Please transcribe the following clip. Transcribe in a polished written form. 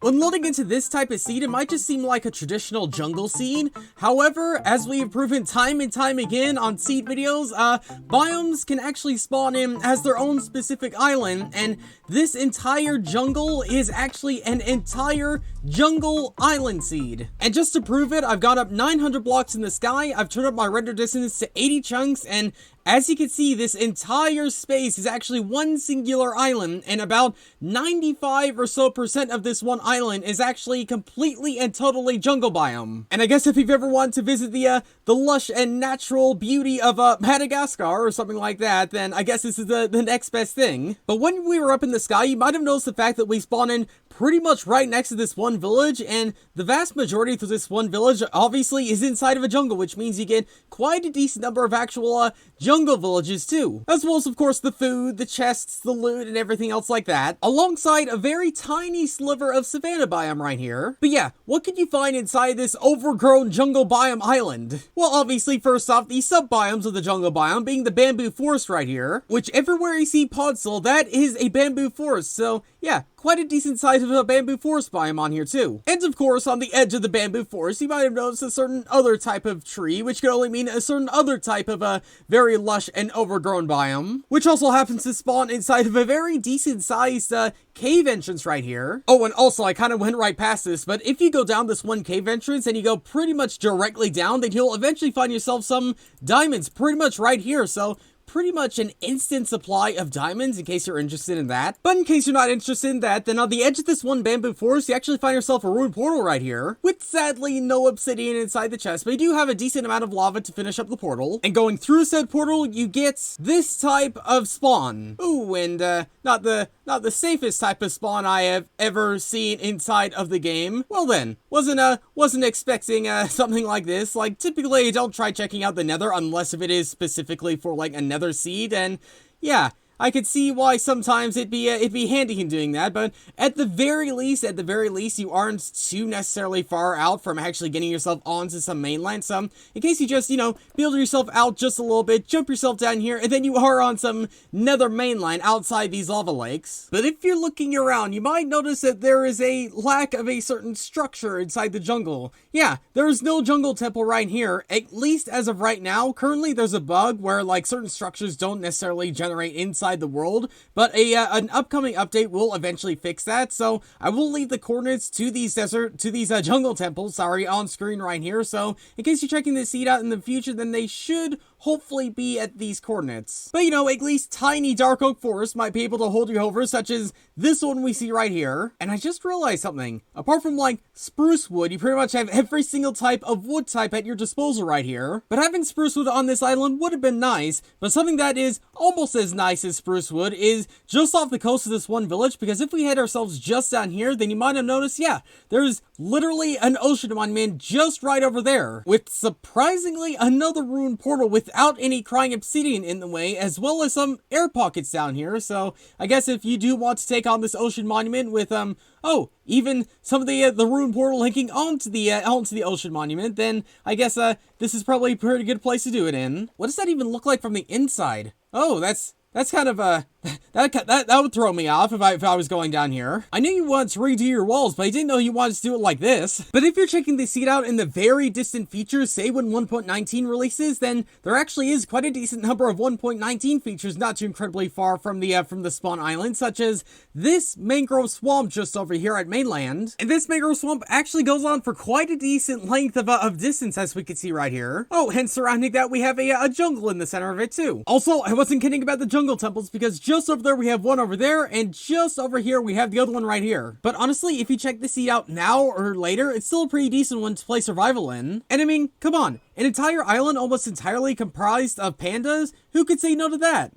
When loading into this type of seed, it might just seem like a traditional jungle seed. However, as we have proven time and time again on seed videos, biomes can actually spawn in as their own specific island, and this entire jungle is actually an entire jungle island seed. And just to prove it, I've got up 900 blocks in the sky, I've turned up my render distance to 80 chunks, and as you can see, this entire space is actually one singular island, and about 95 or so percent of this one island is actually completely and totally jungle biome. And I guess if you've ever wanted to visit the lush and natural beauty of Madagascar or something like that, then I guess this is the next best thing. But when we were up in the sky, you might have noticed the fact that we spawned in pretty much right next to this one village, and the vast majority of this one village obviously is inside of a jungle, which means you get quite a decent number of actual jungle villages too, as well as of course the food, the chests, the loot, and everything else like that, alongside a very tiny sliver of savanna biome right here. But yeah, what could you find inside this overgrown jungle biome island? Well, obviously first off, the sub-biomes of the jungle biome being the bamboo forest right here, which everywhere you see podzol, that is a bamboo forest, so yeah, quite a decent size of a bamboo forest biome on here too. And of course, on the edge of the bamboo forest, you might have noticed a certain other type of tree, which could only mean a certain other type of a very lush and overgrown biome, which also happens to spawn inside of a very decent sized cave entrance right here. Oh, and also I kind of went right past this, but if you go down this one cave entrance and you go pretty much directly down, then you'll eventually find yourself some diamonds pretty much right here. So pretty much an instant supply of diamonds in case you're interested in that. But in case you're not interested in that, then on the edge of this one bamboo forest, you actually find yourself a ruined portal right here, with sadly no obsidian inside the chest, but you do have a decent amount of lava to finish up the portal. And going through said portal, you get this type of spawn. Ooh, and not the safest type of spawn I have ever seen inside of the game. Well then, wasn't expecting something like this. Like, typically don't try checking out the nether unless if it is specifically for like a nether seed, and yeah, I could see why sometimes it'd be handy in doing that, but at the very least, you aren't too necessarily far out from actually getting yourself onto some mainland. So, in case you just, build yourself out just a little bit, jump yourself down here, and then you are on some nether mainland outside these lava lakes. But if you're looking around, you might notice that there is a lack of a certain structure inside the jungle. Yeah, there is no jungle temple right here, at least as of right now. Currently, there's a bug where, like, certain structures don't necessarily generate inside the world, but an upcoming update will eventually fix that. So I will leave the coordinates to these jungle temples, on screen right here. So in case you're checking this seed out in the future, then they should hopefully be at these coordinates. But at least tiny dark oak forest might be able to hold you over, such as this one we see right here. And I just realized something. Apart from like spruce wood, you pretty much have every single type of wood type at your disposal right here. But having spruce wood on this island would have been nice, but something that is almost as nice as spruce wood is just off the coast of this one village, because if we head ourselves just down here, then you might have noticed, yeah, there's literally an ocean monument just right over there, with surprisingly another ruined portal without any crying obsidian in the way, as well as some air pockets down here. So I guess if you do want to take on this ocean monument with even some of the ruined portal linking onto the ocean monument, then I guess this is probably a pretty good place to do it in. What does that even look like from the inside? Oh, that's kind of that would throw me off if I was going down here. I knew you wanted to redo your walls, but I didn't know you wanted to do it like this. But if you're checking this seed out in the very distant features, say when 1.19 releases, then there actually is quite a decent number of 1.19 features not too incredibly far from the spawn island, such as this mangrove swamp just over here at mainland. And this mangrove swamp actually goes on for quite a decent length of distance, as we can see right here. Oh, and surrounding that we have a jungle in the center of it too. Also, I wasn't kidding about the jungle temples, because just over there we have one over there, and just over here we have the other one right here. But honestly, if you check this seed out now or later, it's still a pretty decent one to play survival in. And I mean, come on, an entire island almost entirely comprised of pandas? Who could say no to that?